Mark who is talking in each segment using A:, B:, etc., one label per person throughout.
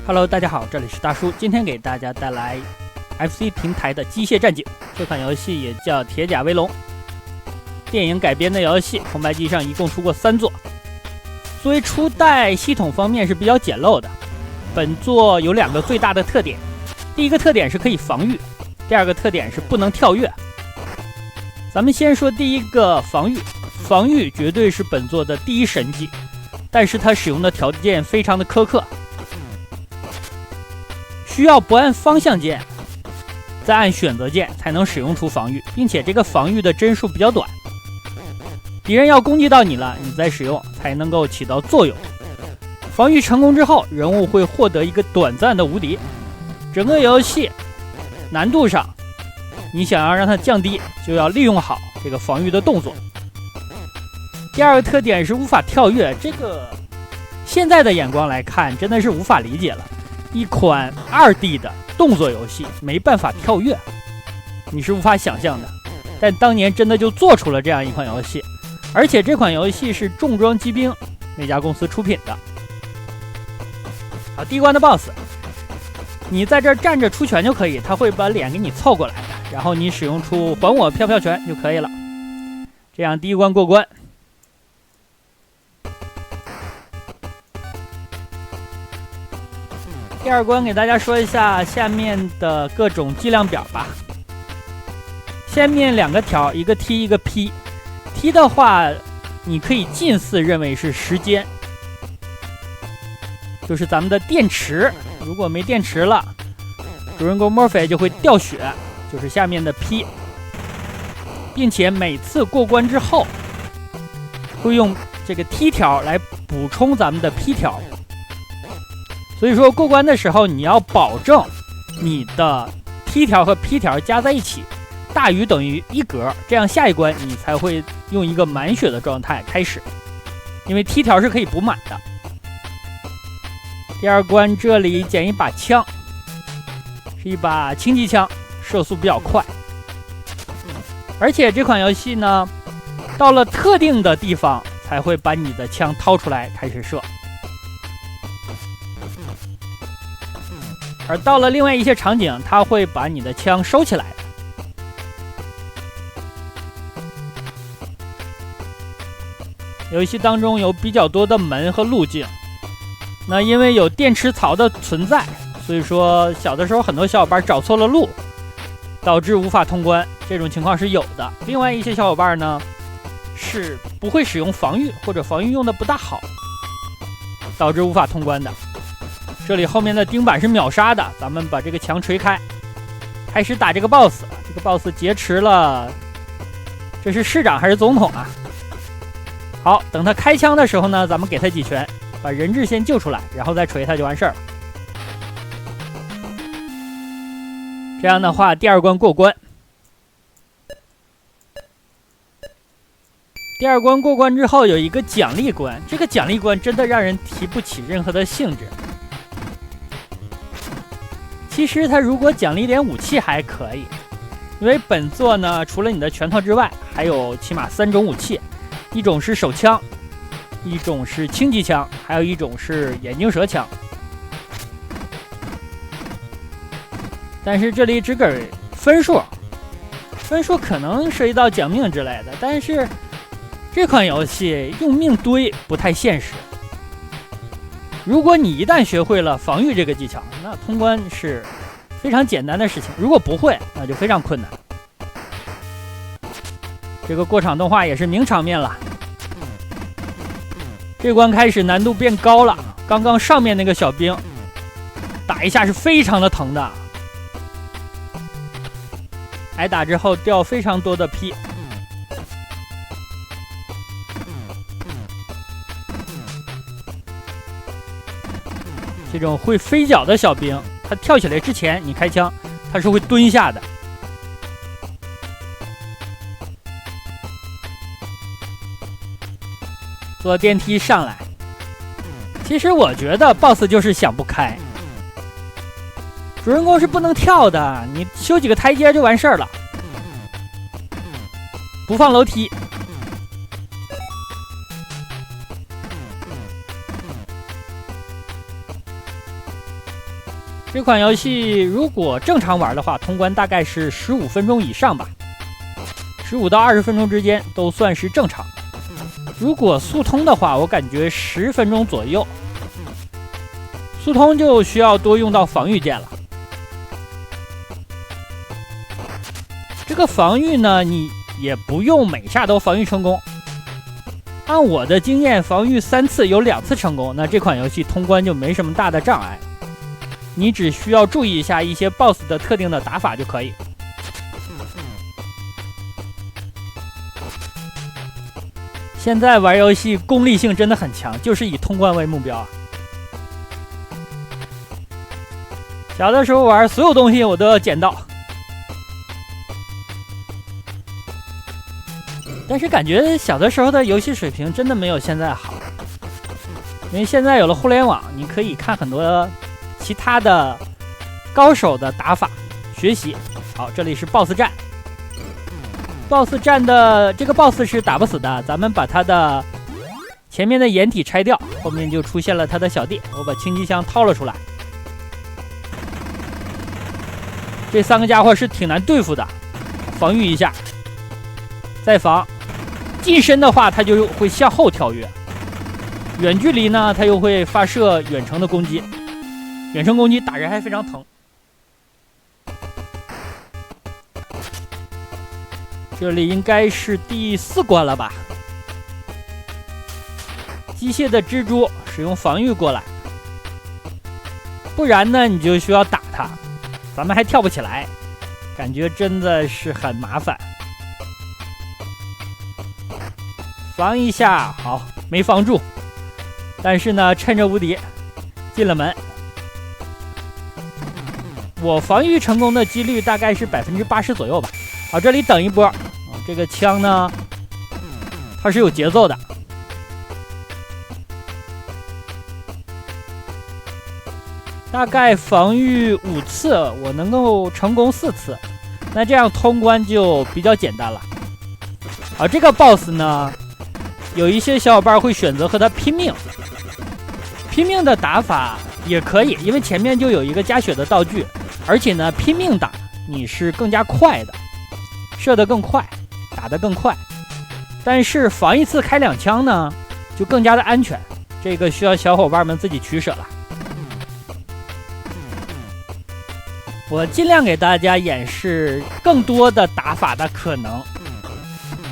A: Hello， 大家好，这里是大叔，今天给大家带来 FC 平台的《机械战警》这款游戏也叫《铁甲威龙》，电影改编的游戏，红白机上一共出过3作。作为初代，系统方面是比较简陋的。本作有2个最大的特点，第一个特点是可以防御，第2个特点是不能跳跃。咱们先说第一个防御，防御绝对是本作的第一神技，但是它使用的条件非常的苛刻。需要不按方向键，再按选择键才能使用出防御，并且这个防御的帧数比较短。敌人要攻击到你了，你再使用才能够起到作用。防御成功之后，人物会获得一个短暂的无敌。整个游戏难度上，你想要让它降低，就要利用好这个防御的动作。第2个特点是无法跳跃，这个现在的眼光来看，真的是无法理解了。一款2D 的动作游戏没办法跳跃，你是无法想象的。但当年真的就做出了这样一款游戏，而且这款游戏是重装机兵那家公司出品的。好，第1关的 BOSS， 你在这儿站着出拳就可以，他会把脸给你凑过来，然后你使用出还我飘飘拳就可以了。这样第1关过关。第2关给大家说一下下面的各种计量表吧。下面2个条，一个 T 一个 P。T 的话，你可以近似认为是时间，就是咱们的电池。如果没电池了，主人公墨菲就会掉血，就是下面的 P。并且每次过关之后，会用这个 T 条来补充咱们的 P 条。所以说过关的时候，你要保证你的 T 条和 P 条加在一起大于等于1格，这样下一关你才会用一个满血的状态开始，因为 T 条是可以补满的。第2关这里捡一把枪，是一把轻机枪，射速比较快。而且这款游戏呢，到了特定的地方才会把你的枪掏出来开始射。而到了另外一些场景，它会把你的枪收起来的。游戏当中有比较多的门和路径，那因为有电池槽的存在，所以说小的时候很多小伙伴找错了路，导致无法通关，这种情况是有的。另外一些小伙伴呢，是不会使用防御，或者防御用的不大好，导致无法通关的。这里后面的钉板是秒杀的，咱们把这个墙锤开，开始打这个 BOSS。这个 BOSS 劫持了，这是市长还是总统啊？好，等他开枪的时候呢，咱们给他几拳，把人质先救出来，然后再锤他就完事儿了。这样的话，第2关过关。第2关过关之后有一个奖励关，这个奖励关真的让人提不起任何的兴致。其实它如果奖励点武器还可以，因为本作呢，除了你的拳头之外，还有起码3种武器，一种是手枪，一种是轻机枪，还有一种是眼镜蛇枪。但是这里只给分数，分数可能涉及到奖命之类的，但是这款游戏用命堆不太现实。如果你一旦学会了防御这个技巧，那通关是非常简单的事情，如果不会，那就非常困难。这个过场动画也是名场面了。这关开始难度变高了，刚刚上面那个小兵打一下是非常的疼的，挨打之后掉非常多的 P。这种会飞脚的小兵，他跳起来之前你开枪，他是会蹲下的。坐电梯上来，其实我觉得 BOSS 就是想不开，主人公是不能跳的，你修几个台阶就完事儿了，不放楼梯。这款游戏如果正常玩的话，通关大概是15分钟以上吧，15到20分钟之间都算是正常。如果速通的话，我感觉10分钟左右。速通就需要多用到防御键了。这个防御呢，你也不用每下都防御成功。按我的经验，防御3次有2次成功，那这款游戏通关就没什么大的障碍。你只需要注意一下一些 BOSS 的特定的打法就可以。现在玩游戏功利性真的很强，就是以通关为目标啊。小的时候玩，所有东西我都要捡到，但是感觉小的时候的游戏水平真的没有现在好，因为现在有了互联网，你可以看很多其他的高手的打法学习。好，这里是 BOSS 战。BOSS 战的这个 BOSS 是打不死的，咱们把他的前面的掩体拆掉，后面就出现了他的小弟。我把轻机枪掏了出来。这3个家伙是挺难对付的，防御一下，再防。近身的话，他就会向后跳跃；远距离呢，他又会发射远程的攻击。远程攻击打人还非常疼。这里应该是第4关了吧？机械的蜘蛛使用防御过来，不然呢你就需要打它。咱们还跳不起来，感觉真的是很麻烦。防一下，好，没防住，但是呢趁着无敌进了门。我防御成功的几率大概是80%左右吧。好，这里等一波。这个枪呢，它是有节奏的。大概防御5次，我能够成功4次，那这样通关就比较简单了。好，这个 BOSS 呢，有一些小伙伴会选择和他拼命。拼命的打法也可以，因为前面就有一个加血的道具，而且呢，拼命打你是更加快的，射得更快，打得更快。但是防一次开2枪呢，就更加的安全，这个需要小伙伴们自己取舍了。我尽量给大家演示更多的打法的可能，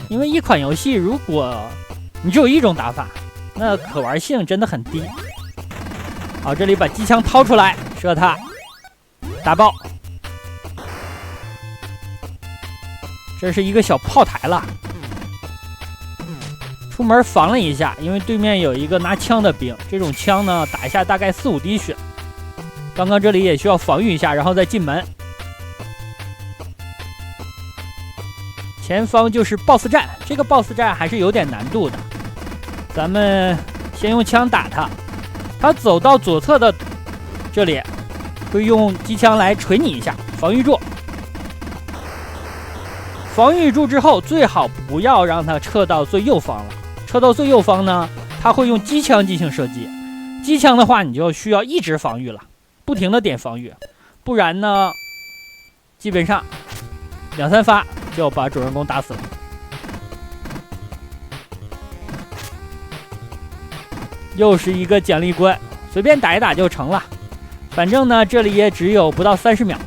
A: 因为一款游戏如果你只有一种打法，那可玩性真的很低。好，这里把机枪掏出来，射他，打爆。这是一个小炮台了，出门防了一下，因为对面有一个拿枪的兵，这种枪呢打一下大概4、5滴血。刚刚这里也需要防御一下，然后再进门。前方就是 BOSS 战，这个 BOSS 战还是有点难度的。咱们先用枪打他，他走到左侧的这里，会用机枪来锤你一下，防御住。防御住之后，最好不要让他撤到最右方了。撤到最右方呢，他会用机枪进行射击。机枪的话，你就需要一直防御了。不停的点防御，不然呢，基本上2、3发就把主人公打死了。又是一个奖励关，随便打一打就成了。反正呢，这里也只有不到30秒。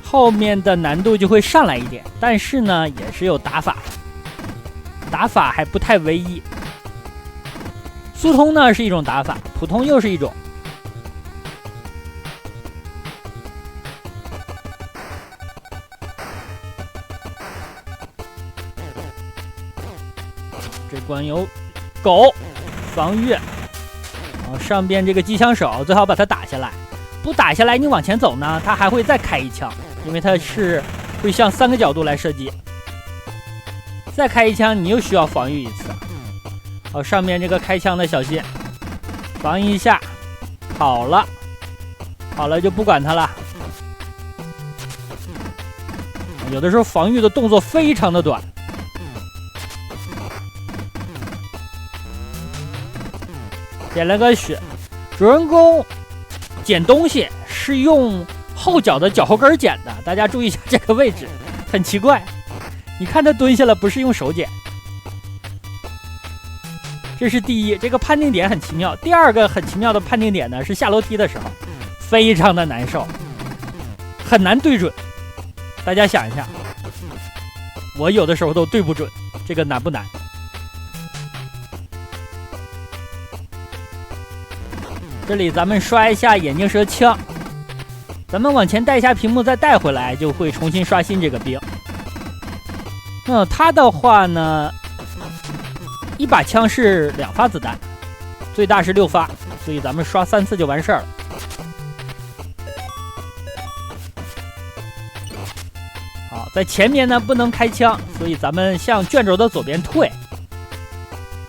A: 后面的难度就会上来一点，但是呢，也是有打法的。打法还不太唯一，速通呢是一种打法，普通又是一种。这关有狗防御，然后上边这个机枪手最好把它打下来，不打下来你往前走呢，他还会再开1枪，因为它是会向3个角度来射击。再开1枪，你又需要防御1次。好，上面这个开枪的小心，防一下，好了，好了就不管他了。有的时候防御的动作非常的短。捡了个血。主人公捡东西是用后脚的脚后跟捡的，大家注意一下这个位置，很奇怪。你看他蹲下了，不是用手捡。这是第一，这个判定点很奇妙。第二个很奇妙的判定点呢，是下楼梯的时候，非常的难受，很难对准。大家想一下，我有的时候都对不准，这个难不难？这里咱们刷一下眼镜蛇枪，咱们往前带一下屏幕，再带回来就会重新刷新这个兵。那它的话呢，一把枪是2发子弹，最大是6发，所以咱们刷3次就完事儿了。好，在前面呢不能开枪，所以咱们向卷轴的左边退，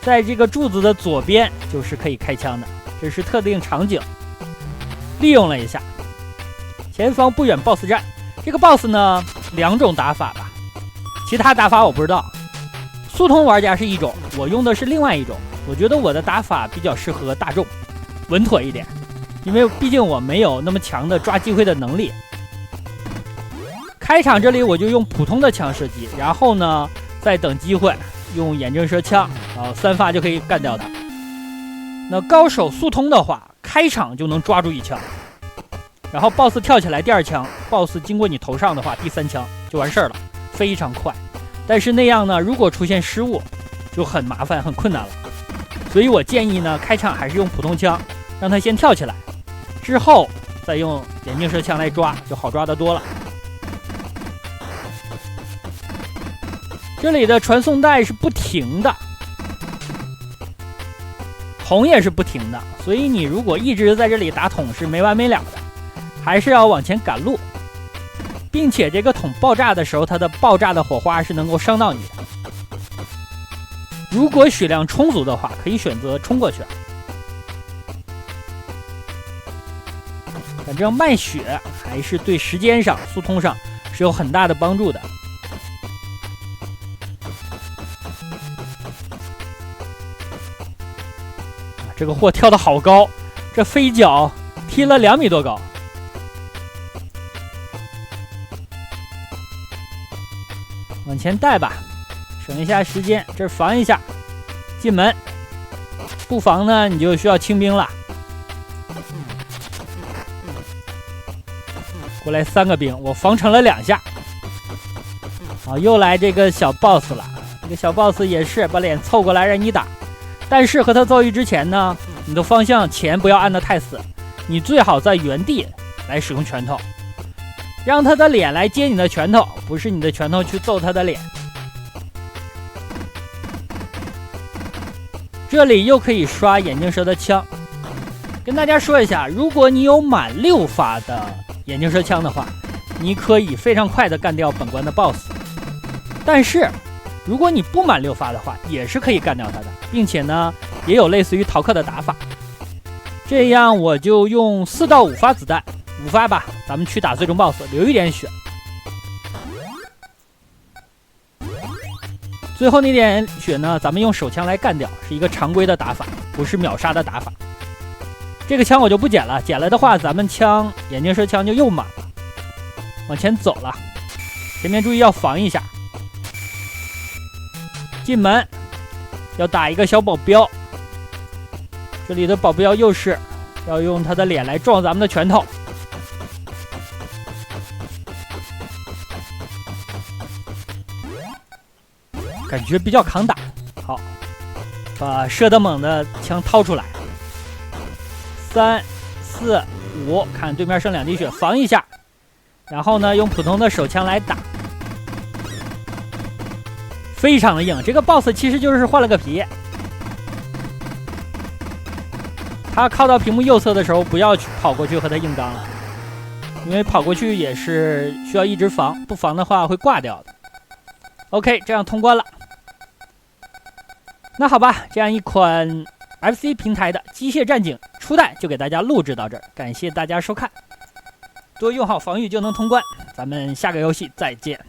A: 在这个柱子的左边就是可以开枪的。这是特定场景，利用了一下。前方不远 BOSS 战，这个 BOSS 呢2种打法吧，其他打法我不知道。速通玩家是一种，我用的是另外一种。我觉得我的打法比较适合大众，稳妥一点，因为毕竟我没有那么强的抓机会的能力。开场这里我就用普通的枪射击，然后呢再等机会用眼镜蛇枪，然后3发就可以干掉它。那高手速通的话，开场就能抓住1枪，然后 BOSS 跳起来第2枪 ，BOSS 经过你头上的话，第3枪就完事儿了，非常快。但是那样呢，如果出现失误，就很麻烦、很困难了。所以我建议呢，开场还是用普通枪，让他先跳起来，之后再用眼镜蛇枪来抓，就好抓得多了。这里的传送带是不停的。桶也是不停的，所以你如果一直在这里打桶是没完没了的，还是要往前赶路，并且这个桶爆炸的时候，它的爆炸的火花是能够伤到你的。如果血量充足的话，可以选择冲过去。反正卖血还是对时间上、速通上是有很大的帮助的。这个货跳得好高，这飞脚踢了2米多高。往前带吧，省一下时间。这防一下，进门。不防呢，你就需要清兵了。过来3个兵，我防成了2下。好，又来这个小 boss 了。这个小 boss 也是把脸凑过来让你打。但是和他遭遇之前呢，你的方向前不要按得太死，你最好在原地来使用拳头，让他的脸来接你的拳头，不是你的拳头去揍他的脸。这里又可以刷眼镜蛇的枪。跟大家说一下，如果你有满6发的眼镜蛇枪的话，你可以非常快的干掉本关的 BOSS。但是如果你不满6发的话，也是可以干掉它的，并且呢，也有类似于逃课的打法。这样我就用4到5发子弹，5发吧，咱们去打最终 BOSS， 留一点血。最后那点血呢，咱们用手枪来干掉，是一个常规的打法，不是秒杀的打法。这个枪我就不捡了，捡了的话，咱们枪眼镜蛇枪就又满了。往前走了，前面注意要防一下。进门要打一个小保镖，这里的保镖又是要用他的脸来撞咱们的拳头。感觉比较抗打。好，把射得猛的枪掏出来。3、4、5，看对面剩2滴血，防一下。然后呢，用普通的手枪来打。非常的硬，这个 BOSS 其实就是换了个皮。他靠到屏幕右侧的时候，不要去跑过去和他硬刚了，因为跑过去也是需要一直防，不防的话会挂掉的。OK， 这样通关了。那好吧，这样一款 FC 平台的机械战警初代就给大家录制到这儿，感谢大家收看。多用好防御就能通关，咱们下个游戏再见。